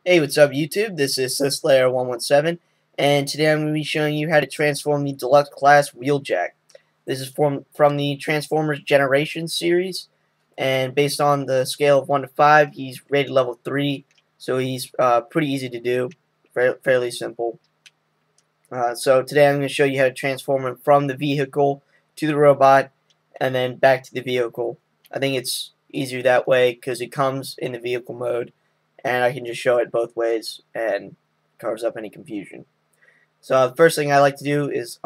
Hey, what's up YouTube? This is SysLayer117, and today I'm going to be showing you how to transform the Deluxe class Wheeljack. This is from the Transformers Generations series, and based on the scale of 1 to 5, he's rated level 3, so he's pretty easy to do, fairly simple. So today I'm going to show you how to transform him from the vehicle to the robot, and then back to the vehicle. I think it's easier that way because it comes in the vehicle mode, and I can just show it both ways and covers up any confusion. So the first thing I like to do is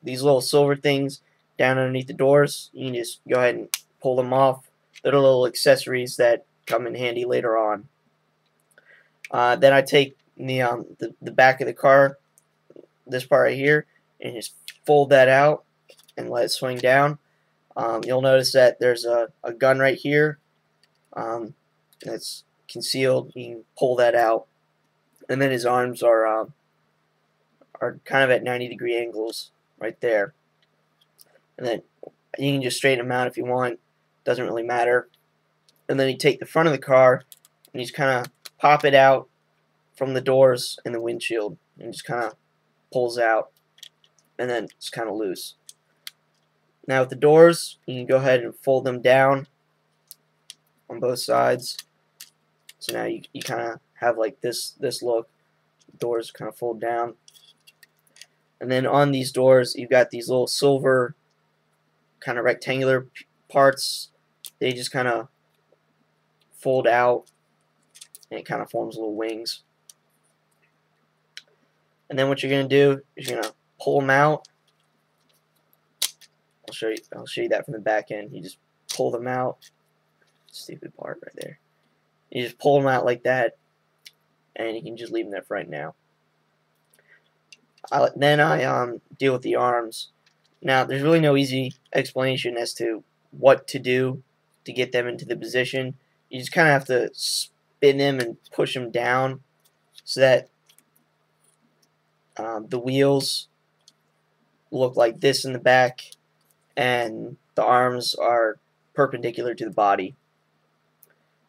these little silver things down underneath the doors. You can just go ahead and pull them off. They're little accessories that come in handy later on. Then I take the back of the car, this part right here, and just fold that out and let it swing down. You'll notice that there's a gun right here that's concealed. You can pull that out, and then his arms are kind of at 90-degree angles right there, and then you can just straighten them out if you want. Doesn't really matter. And then you take the front of the car and you just kind of pop it out from the doors and the windshield, and just kind of pulls out, and then it's kind of loose. Now with the doors, you can go ahead and fold them down on both sides. So now you kind of have like this look. Doors kind of fold down. And then on these doors, you've got these little silver kind of rectangular parts. They just kind of fold out, and it kind of forms little wings. And then what you're going to do is you're going to pull them out. I'll show you that from the back end. You just pull them out. Stupid part right there. You just pull them out like that, and you can just leave them there for right now. Then I deal with the arms. Now, there's really no easy explanation as to what to do to get them into the position. You just kind of have to spin them and push them down so that the wheels look like this in the back, and the arms are perpendicular to the body.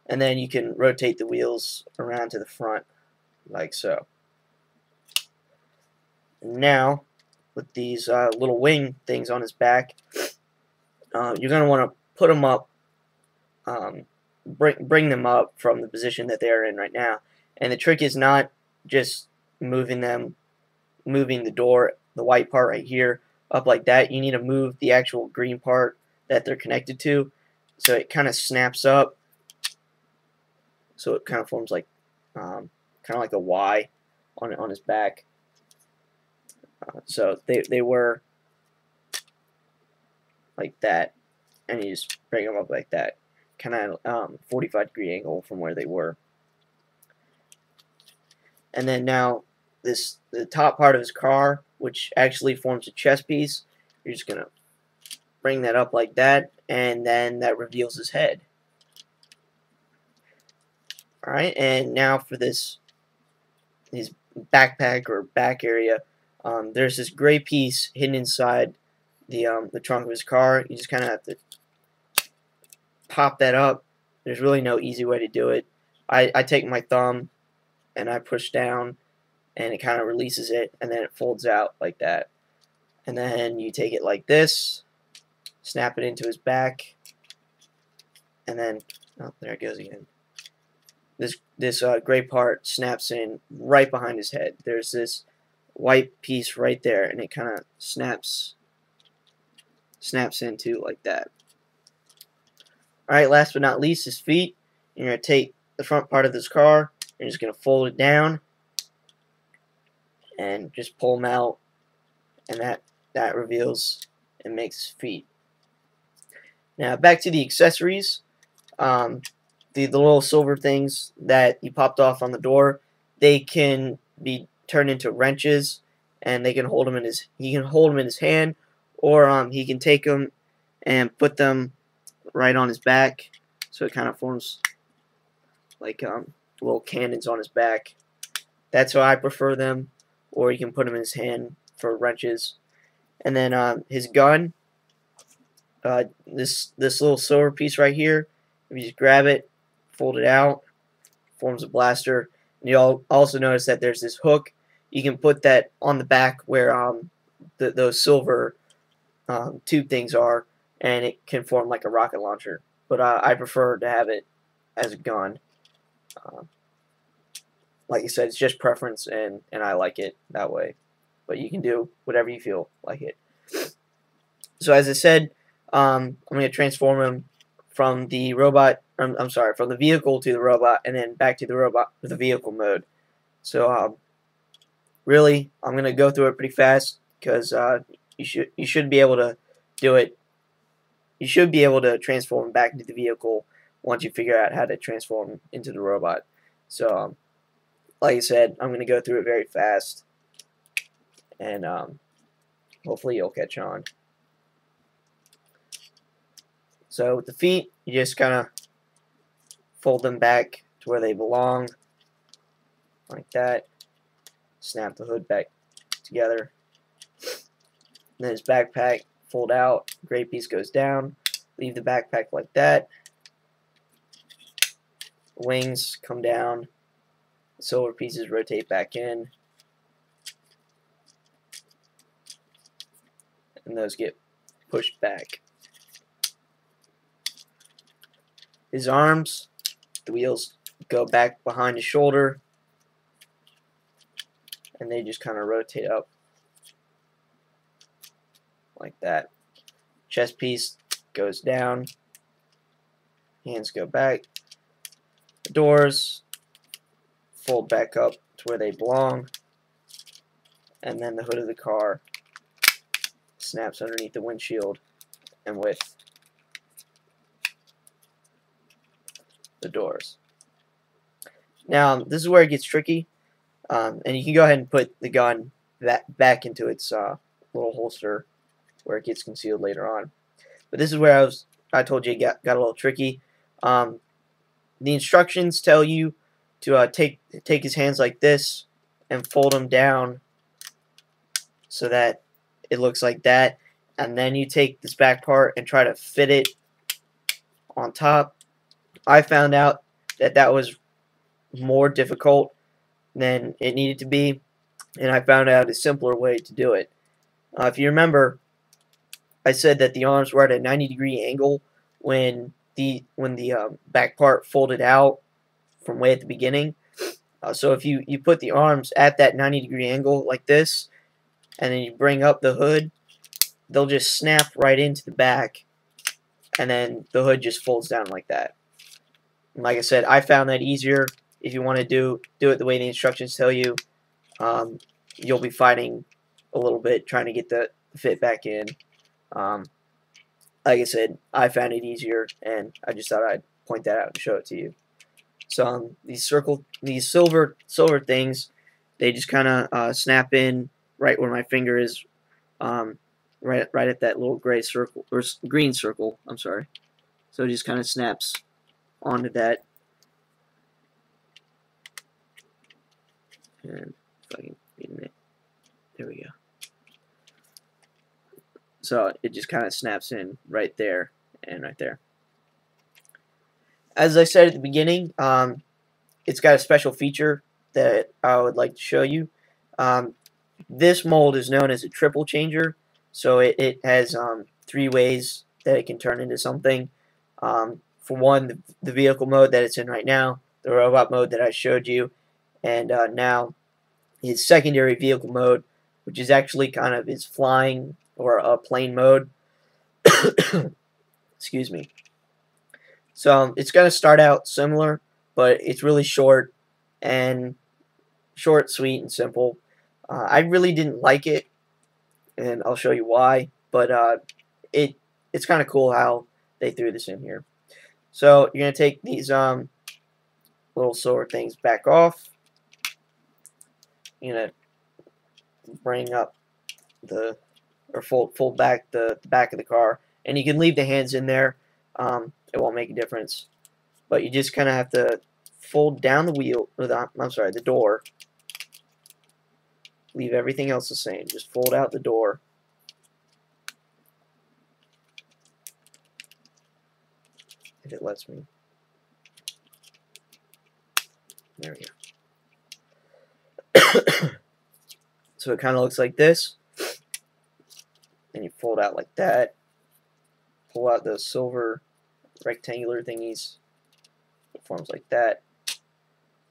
And then you can rotate the wheels around to the front, like so. Now, with these little wing things on his back, you're going to want to put them up, bring them up from the position that they're in right now. And the trick is not just moving the door, the white part right here, up like that. You need to move the actual green part that they're connected to, so it kind of snaps up. So it kind of forms like a Y on his back. So they were like that, and you just bring them up like that, kind of 45-degree angle from where they were. And then now the top part of his car, which actually forms a chest piece, you're just gonna bring that up like that, and then that reveals his head. Alright, and now for his backpack or back area, there's this gray piece hidden inside the trunk of his car. You just kind of have to pop that up. There's really no easy way to do it. I take my thumb and I push down, and it kind of releases it, and then it folds out like that. And then you take it like this, snap it into his back, and then, oh, there it goes again. This gray part snaps in right behind his head. There's this white piece right there, and it kind of snaps into like that. Alright, last but not least, his feet. You're going to take the front part of this car, you're just going to fold it down, and just pull them out, and that reveals and makes his feet. Now back to the accessories. The little silver things that you popped off on the door, they can be turned into wrenches, and they can hold them in his hand, or he can take them and put them right on his back, so it kind of forms like little cannons on his back. That's how I prefer them. Or you can put them in his hand for wrenches. And then his gun, this little silver piece right here, if you just grab it, fold it out, forms a blaster, You'll also notice that there's this hook. You can put that on the back where those silver tube things are, and it can form like a rocket launcher. But I prefer to have it as a gun. Uh, like I said, it's just preference, and I like it that way. But you can do whatever you feel like it. So as I said, I'm going to transform him from the robot. I'm sorry, from the vehicle to the robot, and then back to the robot with the vehicle mode. So really, I'm going to go through it pretty fast because you should be able to do it. You should be able to transform back into the vehicle once you figure out how to transform into the robot. So like I said, I'm going to go through it very fast, and hopefully you'll catch on. So with the feet, you just kind of fold them back to where they belong, like that. Snap the hood back together. And then his backpack, fold out, gray piece goes down. Leave the backpack like that. Wings come down. The silver pieces rotate back in. And those get pushed back. His arms, the wheels go back behind his shoulder, and they just kind of rotate up like that. Chest piece goes down, hands go back. The doors fold back up to where they belong, and then the hood of the car snaps underneath the windshield and with the doors. Now, this is where it gets tricky, and you can go ahead and put the gun back into its little holster where it gets concealed later on. But this is where I told you it got a little tricky. The instructions tell you to take his hands like this and fold them down so that it looks like that, and then you take this back part and try to fit it on top. I found out that that was more difficult than it needed to be, and I found out a simpler way to do it. If you remember, I said that the arms were at a 90-degree angle when the back part folded out from way at the beginning. So if you put the arms at that 90-degree angle like this, and then you bring up the hood, they'll just snap right into the back, and then the hood just folds down like that. And like I said, I found that easier. If you want to do it the way the instructions tell you, you'll be fighting a little bit trying to get the fit back in. Like I said, I found it easier, and I just thought I'd point that out and show it to you. So these silver things, they just kind of snap in right where my finger is, right at that little gray circle or green circle. I'm sorry. So it just kind of snaps onto that. And if I can get in it, there we go. So it just kind of snaps in right there and right there. As I said at the beginning, it's got a special feature that I would like to show you. This mold is known as a triple changer, so it has 3 ways that it can turn into something. For one, the vehicle mode that it's in right now, the robot mode that I showed you, and now his secondary vehicle mode, which is actually kind of his flying or a plane mode. Excuse me. So it's going to start out similar, but it's really short, sweet, and simple. I really didn't like it, and I'll show you why. But it's kind of cool how they threw this in here. So you're going to take these little silver things back off. You're going to bring up fold back the back of the car, and you can leave the hands in there. It won't make a difference, but you just kind of have to fold down the wheel, or the door. Leave everything else the same. Just fold out the door. If it lets me. There we go. So it kind of looks like this. And you fold out like that. Pull out the silver rectangular thingies. It forms like that.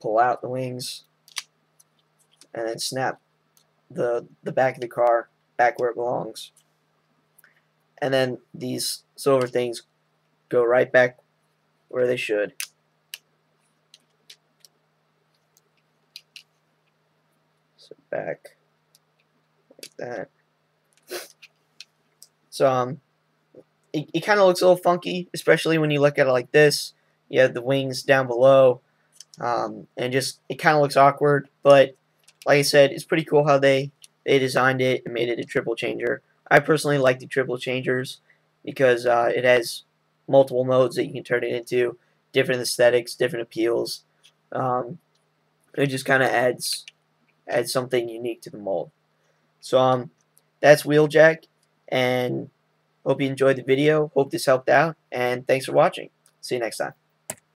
Pull out the wings. And then snap the back of the car back where it belongs. And then these silver things go right back where they should. So back like that. So it kind of looks a little funky, especially when you look at it like this. You have the wings down below, and just it kind of looks awkward. But like I said, it's pretty cool how they designed it and made it a triple changer. I personally like the triple changers because it has multiple modes that you can turn it into, different aesthetics, different appeals. It just kind of adds something unique to the mold. So that's Wheeljack, and hope you enjoyed the video. Hope this helped out, and thanks for watching. See you next time.